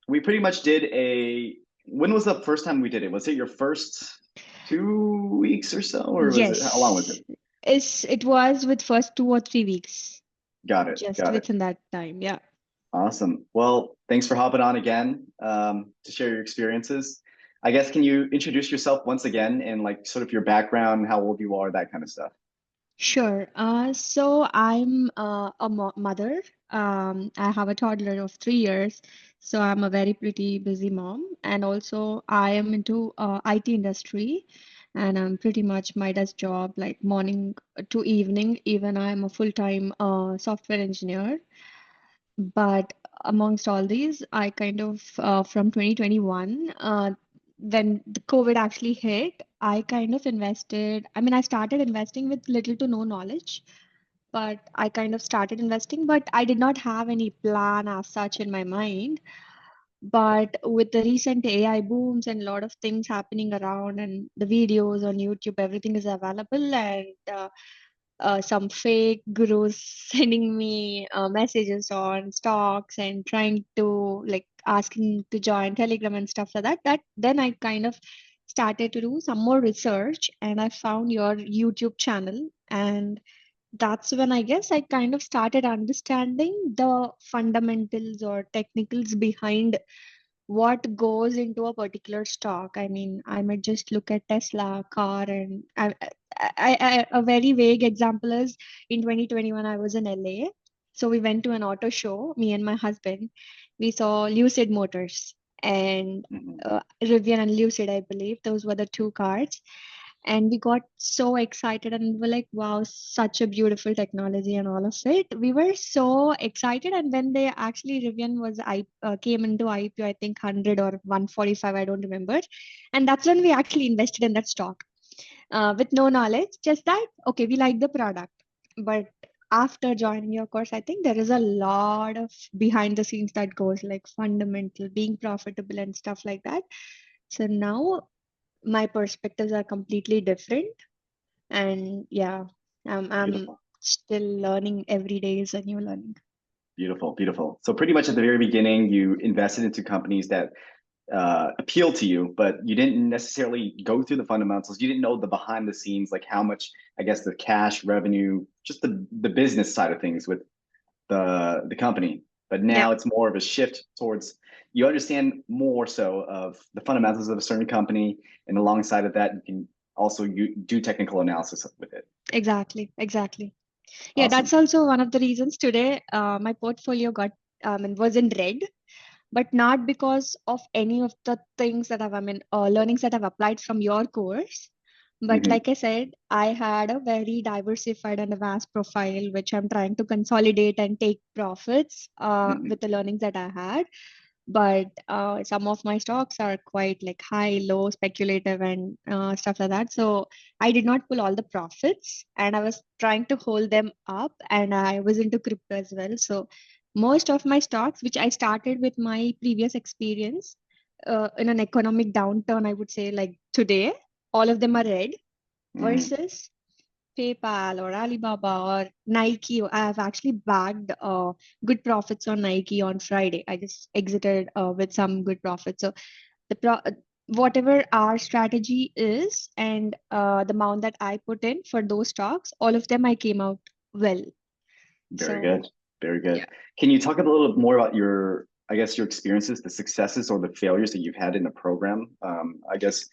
we pretty much did a. When was the first time we did it? Was it your first 2 weeks or so, or was it how long was it? Yes. It was with first 2 or 3 weeks, Got it. just Got it. within that time. Yeah. Awesome. Well, thanks for hopping on again to share your experiences. I guess can you introduce yourself once again and like sort of your background, how old you are, that kind of stuff. Sure. So I'm a mo mother. I have a toddler of 3 years. So I'm a very pretty busy mom. And also I am into IT industry and I'm pretty much my desk job like morning to evening. Even I'm a full-time software engineer. But amongst all these, I kind of from 2021, when the COVID actually hit, I kind of invested. I mean, I started investing with little to no knowledge, but I kind of started investing, but I did not have any plan as such in my mind. But with the recent AI booms and a lot of things happening around, and the videos on YouTube, everything is available, and some fake gurus sending me messages on stocks and trying to like asking to join Telegram and stuff like that. That then I kind of started to do some more research and I found your YouTube channel, and that's when I guess I kind of started understanding the fundamentals or technicals behind what goes into a particular stock. I mean, I might just look at Tesla car, and a very vague example is in 2021, I was in LA. So we went to an auto show, me and my husband. We saw Lucid Motors and Mhm. Rivian and Lucid, I believe. Those were the two cars, and we got so excited and we were like, wow, such a beautiful technology and all of it. We were so excited, and when they actually Rivian was came into IPO, I think 100 or 145, I don't remember, and that's when we actually invested in that stock with no knowledge, just that okay, we like the product. But after joining your course, I think there is a lot of behind the scenes that goes, like fundamental being profitable and stuff like that. So now my perspectives are completely different, and yeah, I'm Beautiful. still learning. Every day is a new learning. Beautiful. Beautiful. So pretty much at the very beginning, you invested into companies that appeal to you, but you didn't necessarily go through the fundamentals. You didn't know the behind the scenes, like how much, I guess, the cash revenue, just the business side of things with the company. But Yeah, now it's more of a shift towards you understand more so of the fundamentals of a certain company, and alongside of that, you can also you do technical analysis with it. exactly. Yeah, that's Awesome. also one of the reasons today my portfolio got and was in red, but not because of any of the things that I've, I mean, learnings that I've applied from your course. But Hmm. like I said, I had a very diversified and a vast profile, which I'm trying to consolidate and take profits Hmm. with the learnings that I had. But some of my stocks are quite like high, low, speculative, and stuff like that. So I did not pull all the profits, and I was trying to hold them up, and I was into crypto as well. So most of my stocks, which I started with my previous experience in an economic downturn, I would say like today, all of them are red Hmm. versus PayPal or Alibaba or Nike. I have actually bagged good profits on Nike on Friday. I just exited with some good profits. So whatever our strategy is and the amount that I put in for those stocks, all of them I came out well. Very So good. Very good. yeah. Can you talk a little bit more about your, I guess, your experiences, the successes or the failures that you've had in the program? I guess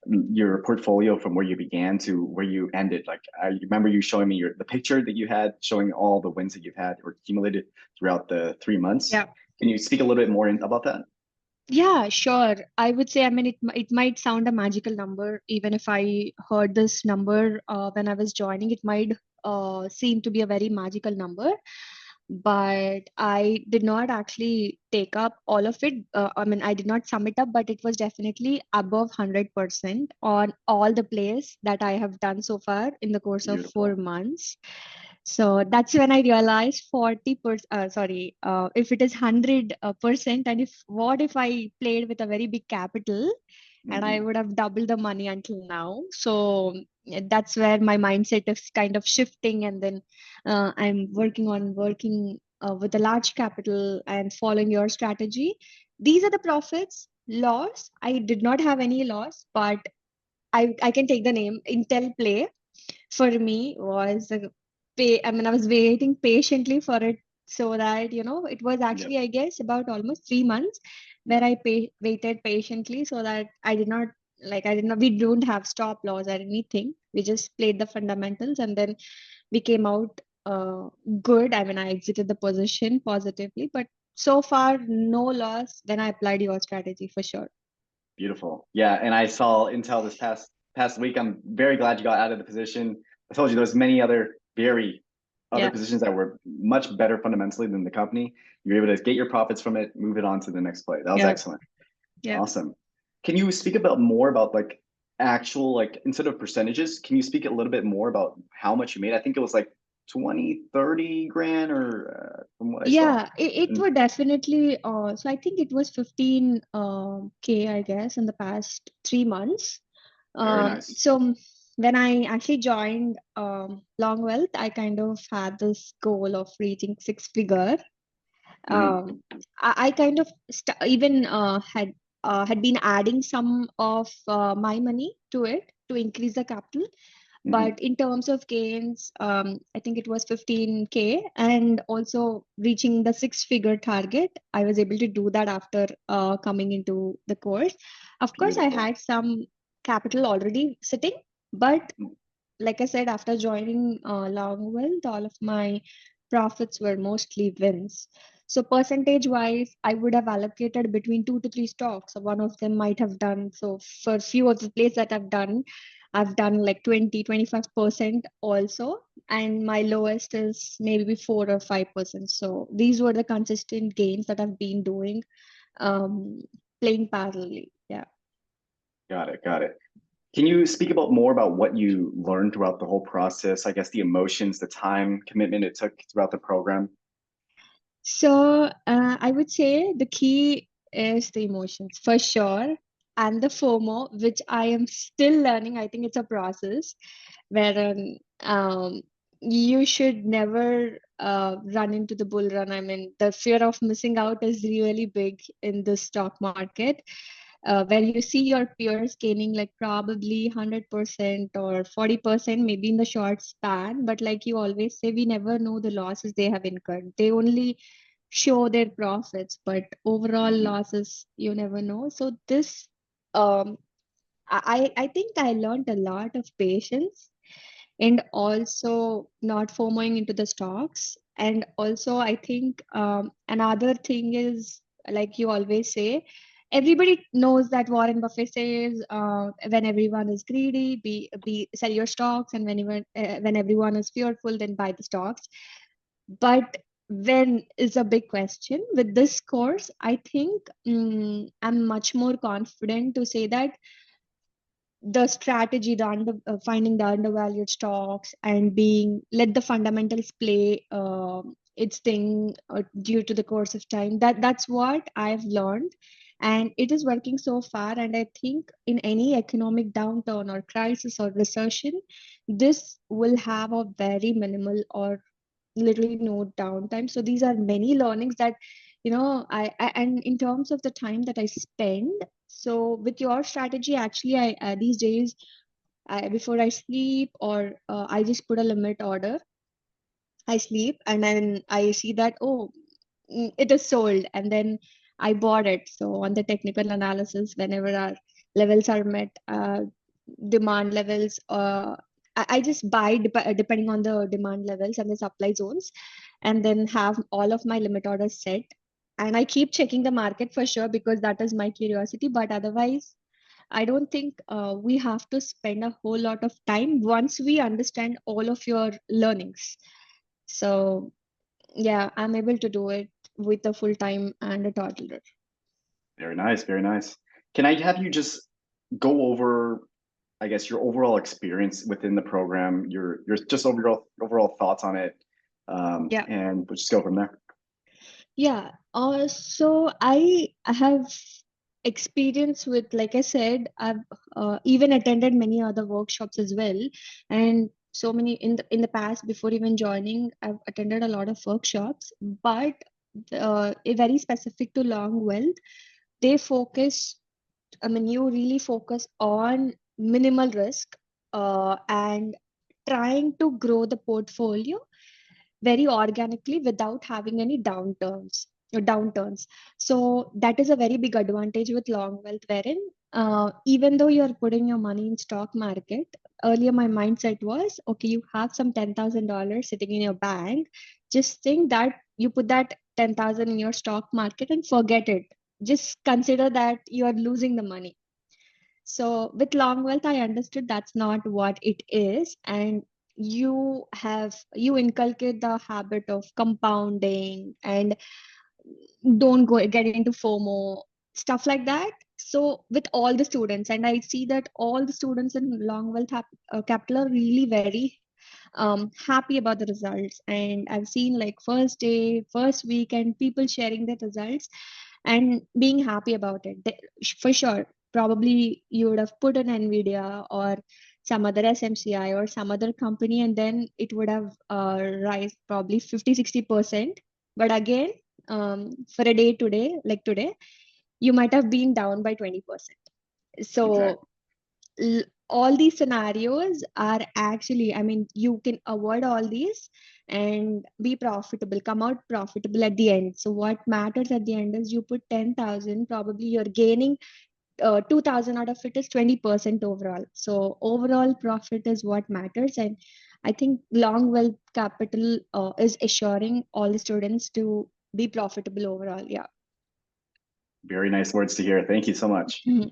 your portfolio from where you began to where you ended. Like I remember you showing me the picture that you had showing all the wins that you've had or accumulated throughout the 3 months. Yeah. Can you speak a little bit more about that? Yeah, sure. I would say, I mean, it might sound a magical number. Even if I heard this number when I was joining, it might seem to be a very magical number. But I did not actually take up all of it. I mean, I did not sum it up, but it was definitely above 100% on all the plays that I have done so far in the course of four Beautiful. months. So that's when I realized 40%, sorry, if it is 100%, and if what if I played with a very big capital and I Hmm. would have doubled the money until now. So that's where my mindset is kind of shifting. And then I'm working with a large capital and following your strategy. these are the profits. Loss, I did not have any loss, but I can take the name Intel Play for me was a I mean, I was waiting patiently for it so that, it was Yep. actually, I guess, about almost 3 months where Yep. waited patiently so that I did not, we don't have stop loss or anything. We just played the fundamentals and then we came out good. I mean, I exited the position positively, but so far, no loss when I applied your strategy for sure. Beautiful. Yeah, and I saw Intel this past week. I'm very glad you got out of the position. I told you there's many other Yeah, positions that were much better fundamentally than the company. You're able to get your profits from it, move it on to the next play. That was yeah, excellent. yeah. Awesome. Can you speak about more about like actual like instead of percentages, can you speak a little bit more about how much you made? I think it was like 20, 30 grand or from what I saw. Yeah, it Mm, would definitely. So I think it was 15 K, I guess, in the past 3 months. very nice. So when I actually joined Long Wealth, I kind of had this goal of reaching six figure. Mm, Um, I kind of even had been adding some of my money to it to increase the capital. hmm. But in terms of gains, I think it was 15K and also reaching the six-figure target. I was able to do that after coming into the course. Of course, I Beautiful. had some capital already sitting, but Mm, like I said, after joining Longwealth, all of my profits were mostly wins. So percentage wise, I would have allocated between two to three stocks. So one of them might have done. So for few of the plays that I've done like 20-25% also. And my lowest is maybe 4 or 5%. So these were the consistent gains that I've been doing, um, playing parallelly. Yeah. got it. Got it. Can you speak about more about what you learned throughout the whole process? I guess the emotions, the time commitment it took throughout the program. So I would say the key is the emotions for sure, and the FOMO, which I am still learning. I think it's a process where you should never run into the bull run. I mean, the fear of missing out is really big in the stock market, where you see your peers gaining like probably 100% or 40% maybe in the short span. But like you always say, we never know the losses they have incurred. They only show their profits, but overall Hmm. losses you never know. So this, um, I think I learned a lot of patience and also not FOMOing into the stocks. And also, I think another thing is, like you always say, everybody knows that Warren Buffett says, when everyone is greedy, be sell your stocks, and when everyone is fearful, then buy the stocks. But when is a big question. With this course, I think I'm much more confident to say that the strategy, finding the undervalued stocks and being let the fundamentals play its thing due to the course of time. That's what I've learned, and it is working so far. And I think in any economic downturn or crisis or recession, this will have a very minimal or literally no downtime. So these are many learnings that, I and in terms of the time that I spend. So with your strategy, actually, I these days, before I sleep or I just put a limit order. I sleep and then I see that, oh, it is sold, and then I bought it. So on the technical analysis, whenever our levels are met, demand levels, I just buy depending on the demand levels and the supply zones, and then have all of my limit orders set. And I keep checking the market for sure because that is my curiosity. But otherwise, I don't think we have to spend a whole lot of time once we understand all of your learnings. So yeah, I'm able to do it with a full time and a toddler. Very nice, very nice. Can I have you just go over, I guess, your overall experience within the program, your just overall thoughts on it, Yeah. and we'll just go from there. Yeah. So I have experience with, like I said, I've even attended many other workshops as well, and so many in the past before even joining, I've attended a lot of workshops, but very specific to Long Wealth. they focus, I mean, you really focus on minimal risk and trying to grow the portfolio very organically without having any downturns. So that is a very big advantage with long wealth, wherein even though you're putting your money in stock market, earlier my mindset was, okay, you have some $10,000 sitting in your bank. Just think that you put that 10,000 in your stock market and forget it. Just consider that you are losing the money. So with long wealth, I understood that's not what it is. And you inculcate the habit of compounding and don't go get into FOMO, stuff like that. So with all the students, and I see that all the students in long wealth capital are really very happy about the results. And I've seen like first day, first week, and people sharing their results and being happy about it. For sure, probably you would have put an Nvidia or some other SMCI or some other company, and then it would have rise probably 50-60%. But again, for a day today, like today, you might have been down by 20%. So Exactly. all these scenarios are actually, I mean, you can avoid all these and be profitable, come out profitable at the end. So what matters at the end is you put 10,000, probably you're gaining 2,000 out of it is 20% overall. So overall profit is what matters. And I think long wealth capital is assuring all the students to be profitable overall. Yeah. Very nice words to hear. Thank you so much. Mhm.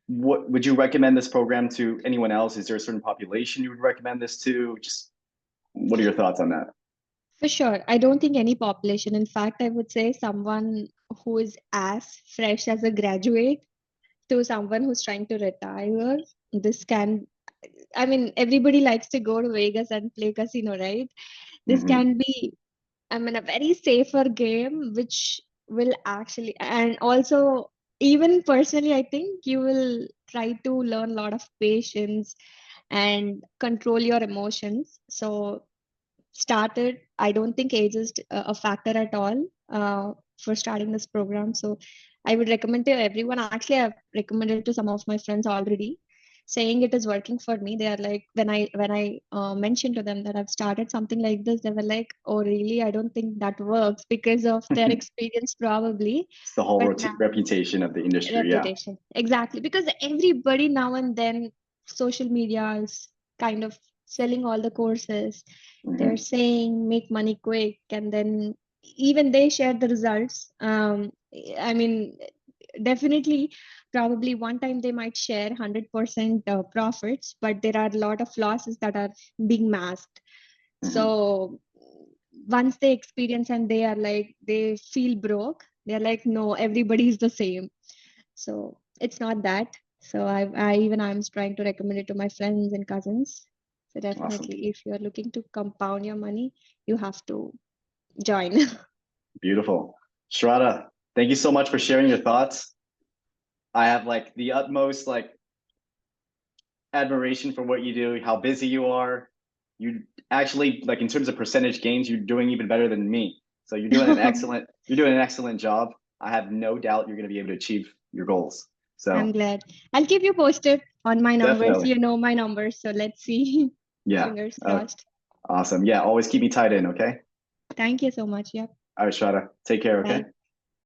What would you recommend this program to anyone else? Is there a certain population you would recommend this to? Just what are your thoughts on that? For sure. I don't think any population. In fact, I would say someone who is as fresh as a graduate to someone who's trying to retire. This can, I mean, everybody likes to go to Vegas and play casino, right? This Hmm. can be, I mean, a very safer game, which will actually, and also, even personally, I think you will try to learn a lot of patience and control your emotions. So started, I don't think age is a factor at all for starting this program. So I would recommend to everyone. Actually, I've recommended to some of my friends already, saying it is working for me. They are like, when I mentioned to them that I've started something like this, they were like, oh really? I don't think that works because of their It's experience probably. the whole But now, reputation of the industry. Yeah. reputation, exactly, because everybody now and then social media is kind of selling all the courses. They're Hmm. saying make money quick, and then even they share the results. I mean, definitely, probably one time they might share 100% profits, but there are a lot of losses that are being masked. Hmm. So once they experience and they are like, they feel broke, they're like, no, everybody's the same. So it's not that. So I'm trying to recommend it to my friends and cousins. So Awesome. definitely, if you're looking to compound your money, you have to join. Beautiful. Shraddha, thank you so much for sharing your thoughts. I have like the utmost like admiration for what you do, how busy you are. You actually like in terms of percentage gains, you're doing even better than me. So you're doing an excellent job. I have no doubt you're going to be able to achieve your goals. I'm So glad. I'll keep you posted on my numbers. definitely. You know my numbers, so let's see. Yeah. Fingers Uh, crossed. awesome. Yeah. Always keep me tied in. Okay. Thank you so much. Yep. All right, Shraddha. Take care. Okay. Bye.